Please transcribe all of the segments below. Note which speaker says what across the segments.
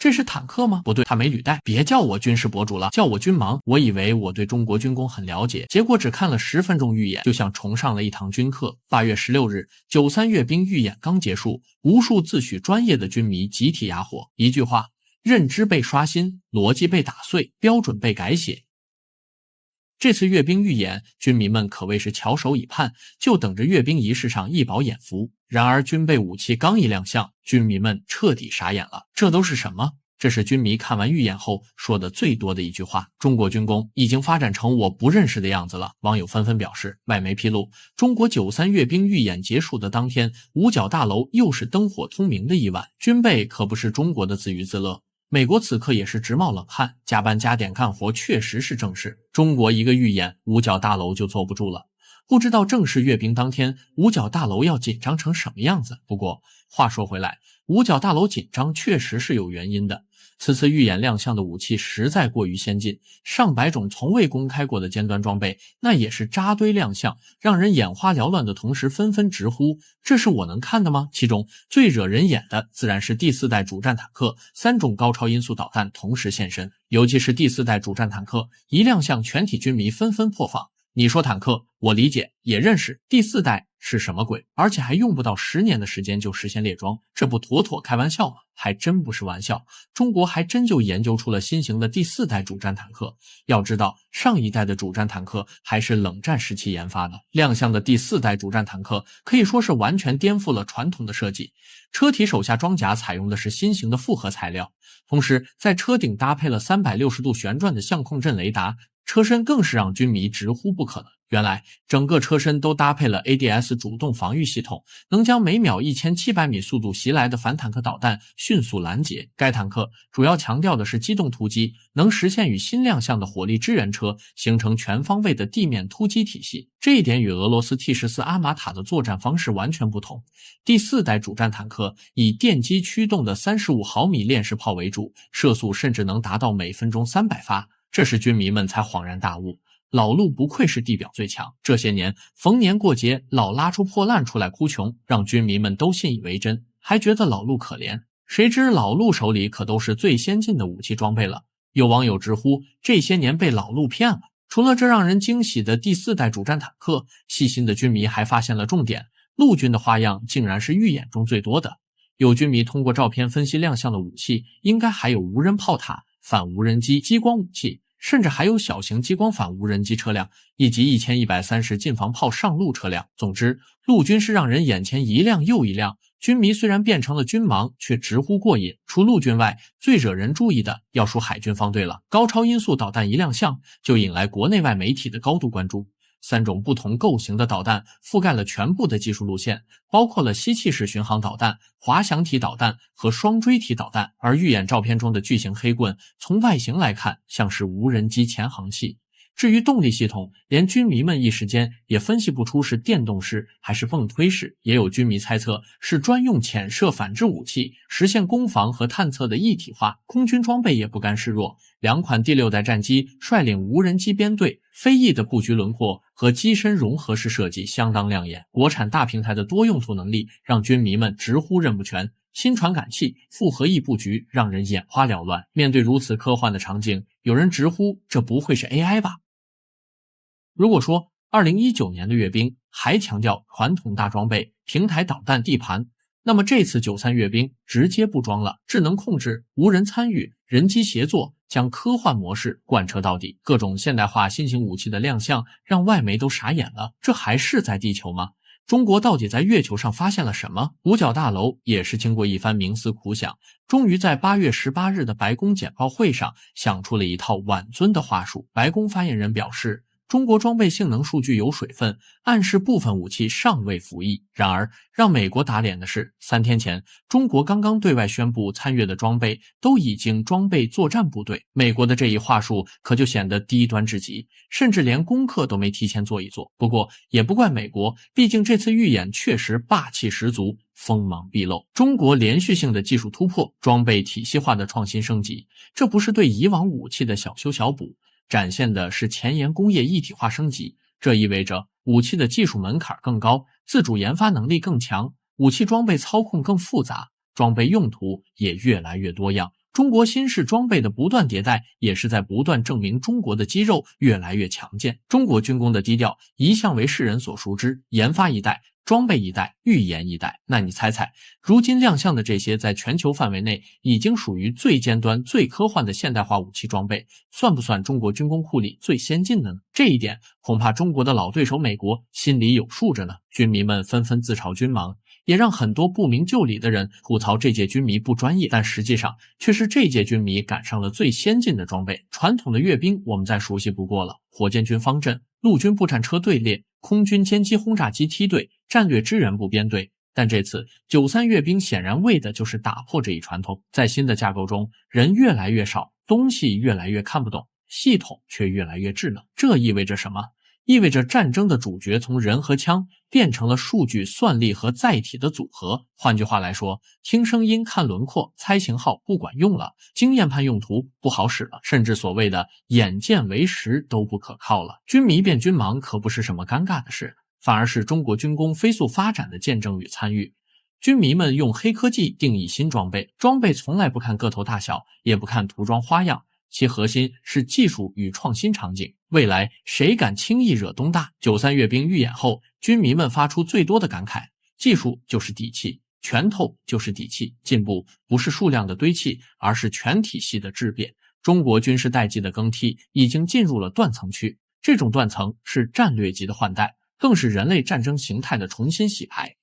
Speaker 1: 这是坦克吗？不对，他没履带。别叫我军事博主了，叫我军盲。我以为我对中国军工很了解，结果只看了10分钟预演，就像重上了一堂军课。8月16日，93阅兵预演刚结束，无数自诩专业的军迷集体哑火。一句话，认知被刷新，逻辑被打碎，标准被改写。这次阅兵预演，军迷们可谓是翘首以盼，就等着阅兵仪式上一饱眼福。然而军备武器刚一亮相，军迷们彻底傻眼了。这都是什么？这是军迷看完预演后说的最多的一句话。中国军工已经发展成我不认识的样子了。网友纷纷表示，外媒披露，中国93阅兵预演结束的当天，五角大楼又是灯火通明的一晚。军备可不是中国的自娱自乐。美国此刻也是直冒冷汗，加班加点干活确实是正事。中国一个预演，五角大楼就坐不住了。不知道正式阅兵当天，五角大楼要紧张成什么样子。不过话说回来，五角大楼紧张确实是有原因的。此次预演亮相的武器实在过于先进，上百种从未公开过的尖端装备，那也是扎堆亮相，让人眼花缭乱的同时纷纷直呼，这是我能看的吗？其中最惹人眼的自然是第4代主战坦克，3种高超音速导弹同时现身，尤其是第4代主战坦克一亮相，全体军迷纷纷破防。你说坦克，我理解也认识，第4代是什么鬼？而且还用不到10年的时间就实现列装，这不妥妥开玩笑吗？还真不是玩笑，中国还真就研究出了新型的第4代主战坦克。要知道，上一代的主战坦克还是冷战时期研发的，亮相的第4代主战坦克可以说是完全颠覆了传统的设计。车体手下装甲采用的是新型的复合材料，同时在车顶搭配了360度旋转的相控阵雷达，车身更是让军迷直呼不可能。原来整个车身都搭配了 ADS 主动防御系统，能将每秒1700米速度袭来的反坦克导弹迅速拦截。该坦克主要强调的是机动突击，能实现与新亮相的火力支援车形成全方位的地面突击体系，这一点与俄罗斯 T14 阿玛塔的作战方式完全不同。第4代主战坦克以电机驱动的35毫米链式炮为主，射速甚至能达到每分钟300发，这时军迷们才恍然大悟，老陆不愧是地表最强，这些年逢年过节老拉出破烂出来哭穷，让军迷们都信以为真，还觉得老陆可怜。谁知老陆手里可都是最先进的武器装备了。有网友直呼，这些年被老陆骗了。除了这让人惊喜的第4代主战坦克，细心的军迷还发现了重点，陆军的花样竟然是预演中最多的。有军迷通过照片分析亮相的武器，应该还有无人炮塔、反无人机、激光武器，甚至还有小型激光反无人机车辆，以及1130近防炮上路车辆。总之，陆军是让人眼前一亮又一亮，军迷虽然变成了军盲，却直呼过瘾。除陆军外，最惹人注意的要数海军方队了。高超音速导弹一亮相，就引来国内外媒体的高度关注。3种不同构型的导弹覆盖了全部的技术路线，包括了吸气式巡航导弹、滑翔体导弹和双锥体导弹。而预演照片中的巨型黑棍，从外形来看像是无人机潜航器。至于动力系统，连军迷们一时间也分析不出是电动式还是泵推式，也有军迷猜测是专用潜射反制武器，实现攻防和探测的一体化。空军装备也不甘示弱，2款第6代战机率领无人机编队，飞翼的布局轮廓和机身融合式设计相当亮眼。国产大平台的多用途能力让军迷们直呼认不全，新传感器、复合翼布局让人眼花缭乱。面对如此科幻的场景，有人直呼这不会是 AI 吧？如果说2019年的阅兵还强调传统大装备、平台导弹地盘，那么这次93阅兵直接不装了，智能控制、无人参与、人机协作，将科幻模式贯彻到底。各种现代化新型武器的亮相让外媒都傻眼了，这还是在地球吗？中国到底在月球上发现了什么？五角大楼也是经过一番冥思苦想，终于在8月18日的白宫简报会上想出了一套挽尊的话术。白宫发言人表示，中国装备性能数据有水分，暗示部分武器尚未服役。然而，让美国打脸的是，3天前，中国刚刚对外宣布参阅的装备都已经装备作战部队。美国的这一话术可就显得低端至极，甚至连功课都没提前做一做。不过，也不怪美国，毕竟这次预演确实霸气十足，锋芒毕露。中国连续性的技术突破，装备体系化的创新升级，这不是对以往武器的小修小补，展现的是前沿工业一体化升级。这意味着武器的技术门槛更高，自主研发能力更强，武器装备操控更复杂，装备用途也越来越多样。中国新式装备的不断迭代，也是在不断证明中国的肌肉越来越强健。中国军工的低调一向为世人所熟知，研发一代，装备一代，预言一代。那你猜猜，如今亮相的这些在全球范围内已经属于最尖端、最科幻的现代化武器装备，算不算中国军工库里最先进的呢？这一点恐怕中国的老对手美国心里有数着呢。军迷们纷纷自嘲军盲，也让很多不明就里的人吐槽这届军迷不专业，但实际上却是这届军迷赶上了最先进的装备。传统的阅兵我们再熟悉不过了，火箭军方阵、陆军步战车队列、空军歼击轰炸机梯队、战略支援部编队。但这次93阅兵显然为的就是打破这一传统，在新的架构中，人越来越少，东西越来越看不懂，系统却越来越智能。这意味着什么？意味着战争的主角从人和枪变成了数据、算力和载体的组合。换句话来说，听声音、看轮廓、猜型号不管用了，经验判用途不好使了，甚至所谓的眼见为实都不可靠了。军迷变军盲可不是什么尴尬的事，反而是中国军工飞速发展的见证与参与。军迷们用黑科技定义新装备，装备从来不看个头大小，也不看涂装花样，其核心是技术与创新场景。未来谁敢轻易惹东大？93阅兵预演后，军迷们发出最多的感慨：技术就是底气，拳头就是底气。进步不是数量的堆砌，而是全体系的质变。中国军事代际的更替已经进入了断层区，这种断层是战略级的换代，更是人类战争形态的重新洗牌。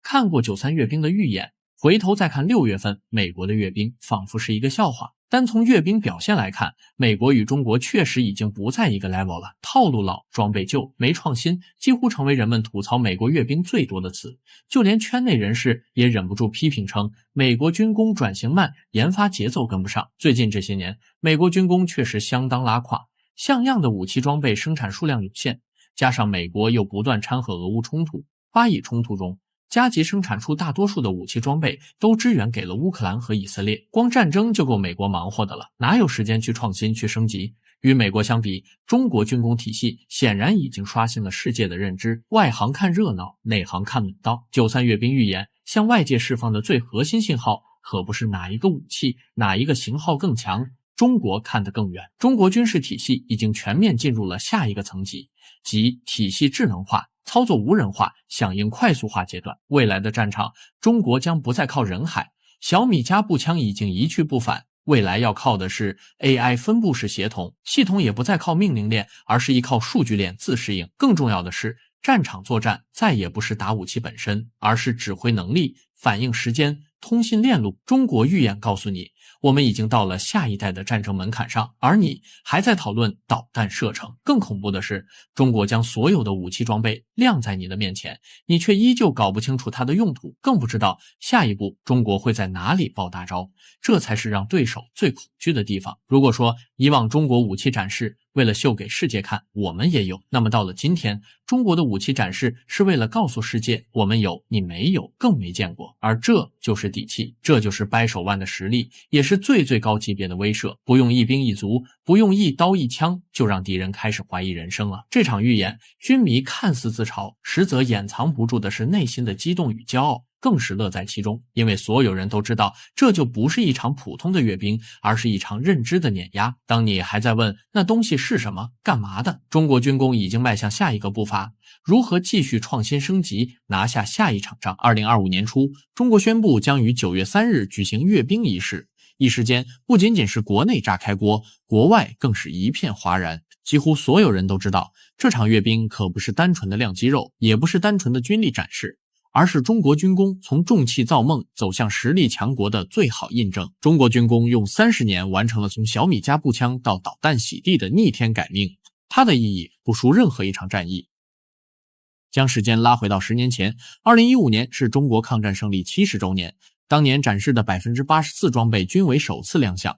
Speaker 1: 看过93阅兵的预演，回头再看6月份美国的阅兵，仿佛是一个笑话。单从阅兵表现来看，美国与中国确实已经不在一个 level 了，套路老，装备旧，没创新，几乎成为人们吐槽美国阅兵最多的词。就连圈内人士也忍不住批评称，美国军工转型慢，研发节奏跟不上。最近这些年，美国军工确实相当拉胯，像样的武器装备生产数量有限，加上美国又不断掺和俄乌冲突，巴以冲突中加急生产出大多数的武器装备都支援给了乌克兰和以色列，光战争就够美国忙活的了，哪有时间去创新去升级？与美国相比，中国军工体系显然已经刷新了世界的认知，外行看热闹，内行看门道。93阅兵预演向外界释放的最核心信号，可不是哪一个武器哪一个型号更强，中国看得更远。中国军事体系已经全面进入了下一个层级，即体系智能化、操作无人化、响应快速化阶段。未来的战场，中国将不再靠人海，小米加步枪已经一去不返，未来要靠的是 AI 分布式协同，系统也不再靠命令链，而是依靠数据链自适应。更重要的是，战场作战再也不是打武器本身，而是指挥能力、反应时间、通信链路。中国预演告诉你，我们已经到了下一代的战争门槛上，而你还在讨论导弹射程。更恐怖的是，中国将所有的武器装备亮在你的面前，你却依旧搞不清楚它的用途，更不知道下一步中国会在哪里爆大招，这才是让对手最恐惧的地方。如果说以往中国武器展示为了秀给世界看，我们也有，那么到了今天，中国的武器展示是为了告诉世界，我们有，你没有，更没见过。而这就是底气，这就是掰手腕的实力，也是最高级别的威慑。不用一兵一卒，不用一刀一枪，就让敌人开始怀疑人生了。这场预演，军迷看似自嘲，实则掩藏不住的是内心的激动与骄傲，更是乐在其中。因为所有人都知道，这就不是一场普通的阅兵，而是一场认知的碾压。当你还在问那东西是什么、干嘛的，中国军工已经迈向下一个步伐，如何继续创新升级，拿下下一场仗。2025年初，中国宣布将于9月3日举行阅兵仪式，一时间不仅仅是国内炸开锅，国外更是一片哗然。几乎所有人都知道，这场阅兵可不是单纯的亮肌肉，也不是单纯的军力展示，而是中国军工从重器造梦走向实力强国的最好印证。中国军工用30年完成了从小米加步枪到导弹洗地的逆天改命，它的意义不输任何一场战役。将时间拉回到10年前，2015年是中国抗战胜利70周年，当年展示的 84% 装备均为首次亮相。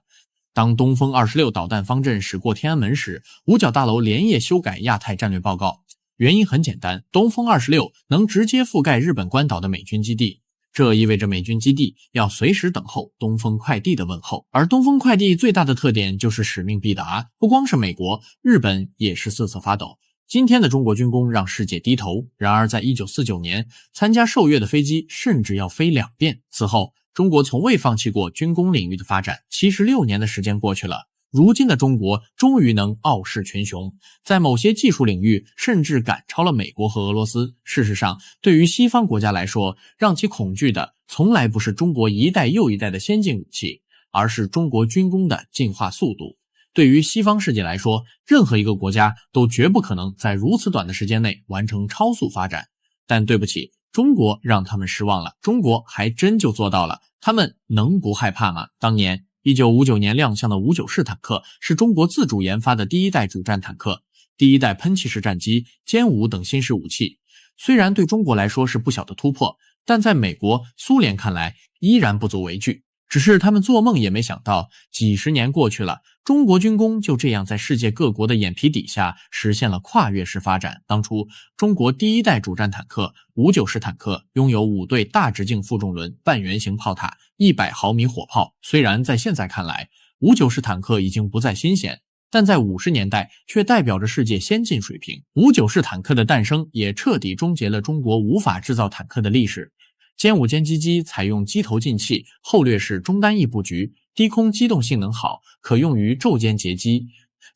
Speaker 1: 当东风26导弹方阵驶过天安门时，五角大楼连夜修改亚太战略报告。原因很简单，东风26能直接覆盖日本关岛的美军基地，这意味着美军基地要随时等候东风快递的问候。而东风快递最大的特点就是使命必达，不光是美国，日本也是瑟瑟发抖。今天的中国军工让世界低头，然而在1949年，参加受阅的飞机甚至要飞2遍。此后中国从未放弃过军工领域的发展，76年的时间过去了，如今的中国终于能傲视群雄，在某些技术领域甚至赶超了美国和俄罗斯。事实上，对于西方国家来说，让其恐惧的从来不是中国一代又一代的先进武器，而是中国军工的进化速度。对于西方世界来说，任何一个国家都绝不可能在如此短的时间内完成超速发展。但对不起，中国让他们失望了，中国还真就做到了，他们能不害怕吗？当年1959年亮相的59式坦克是中国自主研发的第一代主战坦克，第一代喷气式战机、歼5等新式武器，虽然对中国来说是不小的突破，但在美国、苏联看来依然不足为惧。只是他们做梦也没想到，几十年过去了，中国军工就这样在世界各国的眼皮底下实现了跨越式发展。当初，中国第一代主战坦克59式坦克拥有5对大直径负重轮、半圆形炮塔、100毫米火炮。虽然在现在看来，59式坦克已经不再新鲜，但在50年代却代表着世界先进水平。59式坦克的诞生也彻底终结了中国无法制造坦克的历史。歼5歼击机采用机头进气、后掠式中单翼布局，低空机动性能好，可用于昼间截击。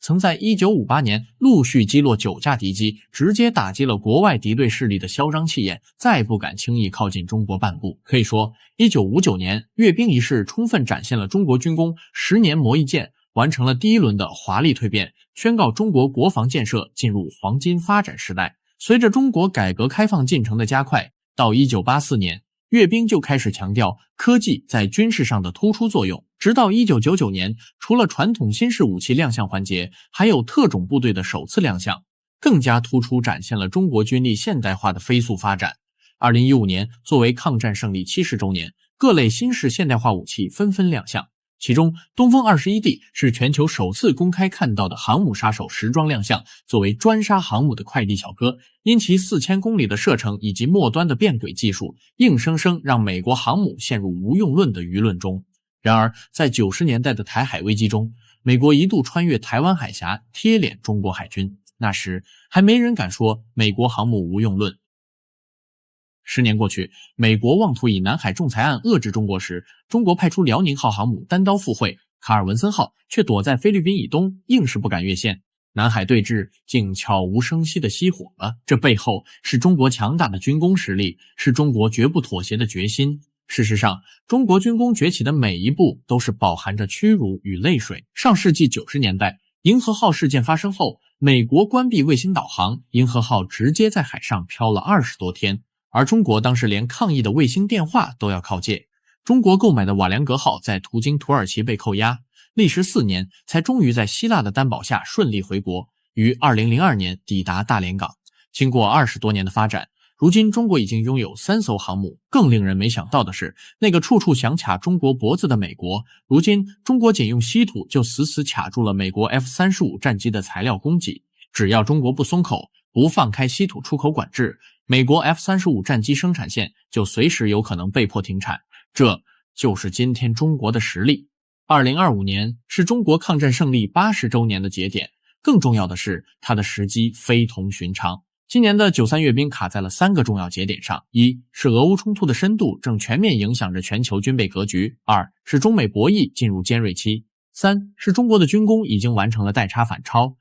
Speaker 1: 曾在1958年陆续击落9架敌机，直接打击了国外敌对势力的嚣张气焰，再不敢轻易靠近中国半步。可以说，1959年阅兵仪式充分展现了中国军工10年磨一剑，完成了第一轮的华丽蜕变，宣告中国国防建设进入黄金发展时代。随着中国改革开放进程的加快，到1984年，阅兵就开始强调科技在军事上的突出作用，直到1999年，除了传统新式武器亮相环节，还有特种部队的首次亮相，更加突出展现了中国军力现代化的飞速发展。2015年，作为抗战胜利70周年，各类新式现代化武器纷纷亮相，其中东风 21D 是全球首次公开看到的航母杀手时装亮相，作为专杀航母的快递小哥，因其4000公里的射程以及末端的变轨技术，硬生生让美国航母陷入无用论的舆论中。然而在90年代的台海危机中，美国一度穿越台湾海峡贴脸中国海军，那时还没人敢说美国航母无用论。10年过去，美国妄图以南海仲裁案遏制中国时，中国派出辽宁号航母单刀赴会，卡尔文森号却躲在菲律宾以东，硬是不敢越线。南海对峙竟悄无声息地熄火了，这背后是中国强大的军工实力，是中国绝不妥协的决心。事实上，中国军工崛起的每一步都是饱含着屈辱与泪水。上世纪90年代，银河号事件发生后，美国关闭卫星导航，银河号直接在海上漂了20多天。而中国当时连抗议的卫星电话都要靠借，中国购买的瓦良格号在途经土耳其被扣押，历时4年才终于在希腊的担保下顺利回国，于2002年抵达大连港。经过20多年的发展，如今中国已经拥有3艘航母。更令人没想到的是，那个处处想卡中国脖子的美国，如今中国仅用稀土就死死卡住了美国 F-35战机的材料供给，只要中国不松口，不放开稀土出口管制，美国 F-35战机生产线就随时有可能被迫停产。这就是今天中国的实力。2025年是中国抗战胜利80周年的节点，更重要的是它的时机非同寻常。今年的93阅兵卡在了3个重要节点上：一是俄乌冲突的深度正全面影响着全球军备格局；二是中美博弈进入尖锐期；三是中国的军工已经完成了代差反超。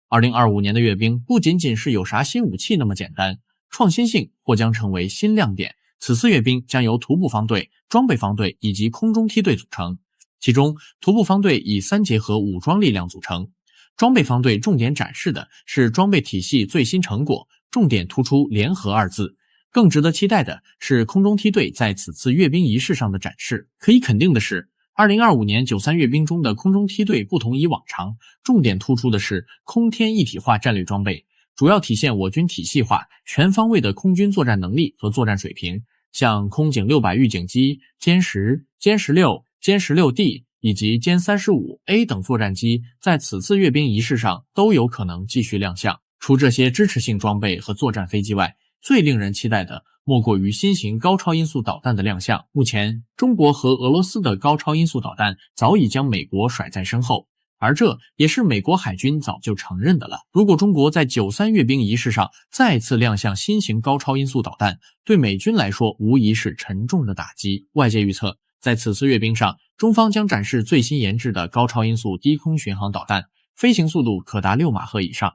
Speaker 1: 2025年的阅兵不仅仅是有啥新武器那么简单，创新性或将成为新亮点。此次阅兵将由徒步方队、装备方队以及空中梯队组成，其中徒步方队以3结合武装力量组成，装备方队重点展示的是装备体系最新成果，重点突出联合2字。更值得期待的是空中梯队在此次阅兵仪式上的展示。可以肯定的是，2025年93阅兵中的空中梯队不同以往常，重点突出的是空天一体化战略装备，主要体现我军体系化、全方位的空军作战能力和作战水平。像空警600预警机、歼10、歼16、歼16D 以及歼35A 等作战机在此次阅兵仪式上都有可能继续亮相。除这些支持性装备和作战飞机外，最令人期待的莫过于新型高超音速导弹的亮相。目前，中国和俄罗斯的高超音速导弹早已将美国甩在身后，而这也是美国海军早就承认的了。如果中国在93阅兵仪式上再次亮相新型高超音速导弹，对美军来说无疑是沉重的打击。外界预测，在此次阅兵上，中方将展示最新研制的高超音速低空巡航导弹，飞行速度可达6马赫以上。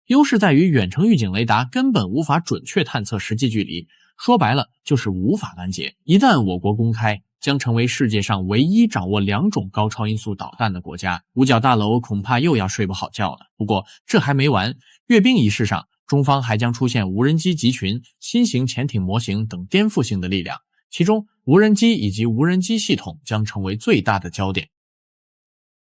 Speaker 1: 优势在于远程预警雷达根本无法准确探测实际距离，说白了就是无法拦截。一旦我国公开，将成为世界上唯一掌握2种高超音速导弹的国家，五角大楼恐怕又要睡不好觉了。不过这还没完，阅兵仪式上，中方还将出现无人机集群、新型潜艇模型等颠覆性的力量，其中无人机以及无人机系统将成为最大的焦点。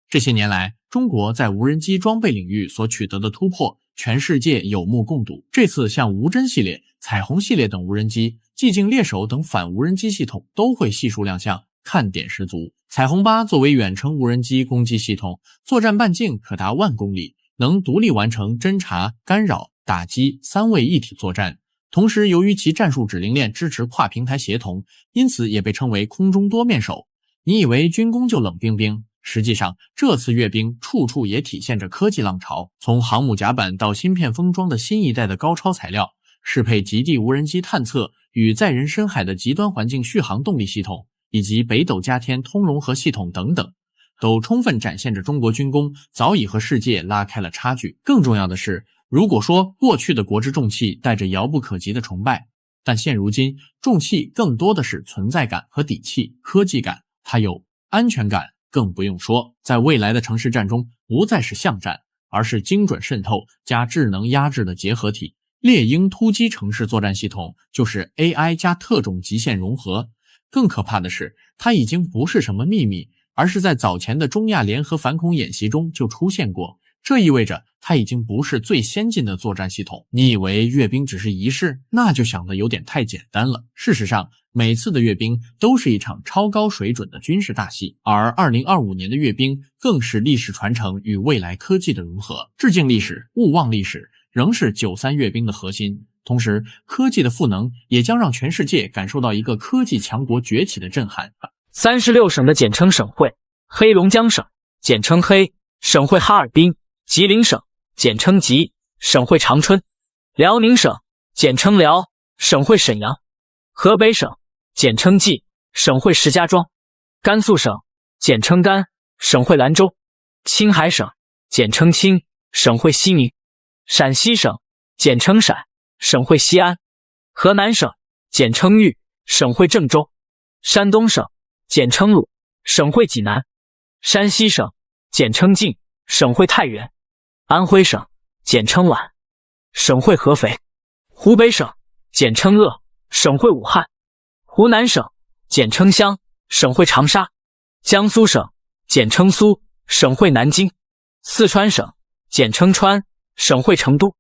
Speaker 1: 这些年来，中国在无人机装备领域所取得的突破，全世界有目共睹。这次像无侦系列、彩虹系列等无人机、寂静猎手等反无人机系统都会悉数亮相，看点十足。彩虹8作为远程无人机攻击系统，作战半径可达10000公里，能独立完成侦察、干扰、打击3位一体作战。同时，由于其战术指令链支持跨平台协同，因此也被称为空中多面手。你以为军工就冷冰冰？实际上，这次阅兵处处也体现着科技浪潮，从航母甲板到芯片封装的新一代的高超材料，适配极地无人机探测与载人深海的极端环境续航动力系统，以及北斗加天通融合系统等等，都充分展现着中国军工早已和世界拉开了差距。更重要的是，如果说过去的国之重器带着遥不可及的崇拜，但现如今重器更多的是存在感和底气、科技感，还有安全感。更不用说，在未来的城市战中，不再是巷战，而是精准渗透加智能压制的结合体。猎鹰突击城市作战系统就是 AI 加特种极限融合。更可怕的是，它已经不是什么秘密，而是在早前的中亚联合反恐演习中就出现过。这意味着它已经不是最先进的作战系统。你以为阅兵只是仪式，那就想得有点太简单了。事实上，每次的阅兵都是一场超高水准的军事大戏，而2025年的阅兵更是历史传承与未来科技的融合。致敬历史，勿忘历史，仍是93阅兵的核心。同时，科技的赋能也将让全世界感受到一个科技强国崛起的震撼。
Speaker 2: 36省的简称省会：黑龙江省，简称黑；省会哈尔滨；吉林省，简称吉；省会长春；辽宁省，简称辽；省会沈阳；河北省，简称冀；省会石家庄；甘肃省，简称甘；省会兰州；青海省，简称青；省会西宁；陕西省，简称陕；省会西安；河南省，简称豫；省会郑州；山东省，简称鲁；省会济南；山西省，简称晋；省会太原；安徽省，简称皖；省会合肥；湖北省，简称鄂；省会武汉；湖南省，简称湘；省会长沙；江苏省，简称苏；省会南京；四川省，简称川；省会成都；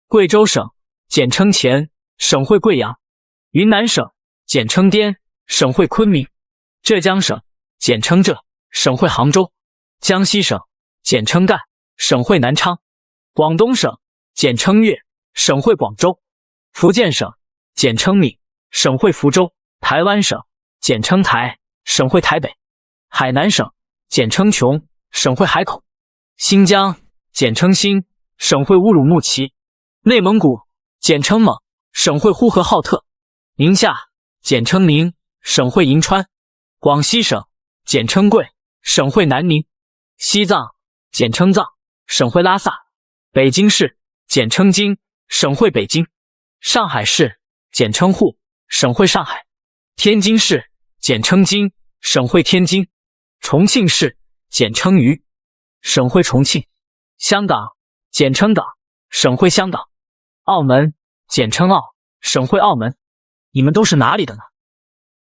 Speaker 2: 贵州省，简称黔；省会贵阳；云南省，简称滇；省会昆明；浙江省，简称浙；省会杭州；江西省，简称赣；省会南昌；广东省，简称粤；省会广州；福建省，简称闽；省会福州；台湾省，简称台；省会台北；海南省，简称琼；省会海口；新疆，简称新；省会乌鲁木齐；内蒙古，简称蒙；省会呼和浩特；宁夏，简称宁；省会银川；广西省，简称贵；省会南宁；西藏，简称藏；省会拉萨；北京市，简称京；省会北京；上海市，简称沪；省会上海；天津市，简称津；省会天津；重庆市，简称渝；省会重庆；香港，简称港；省会香港；澳门，简称澳；省会澳门。你们都是哪里的呢？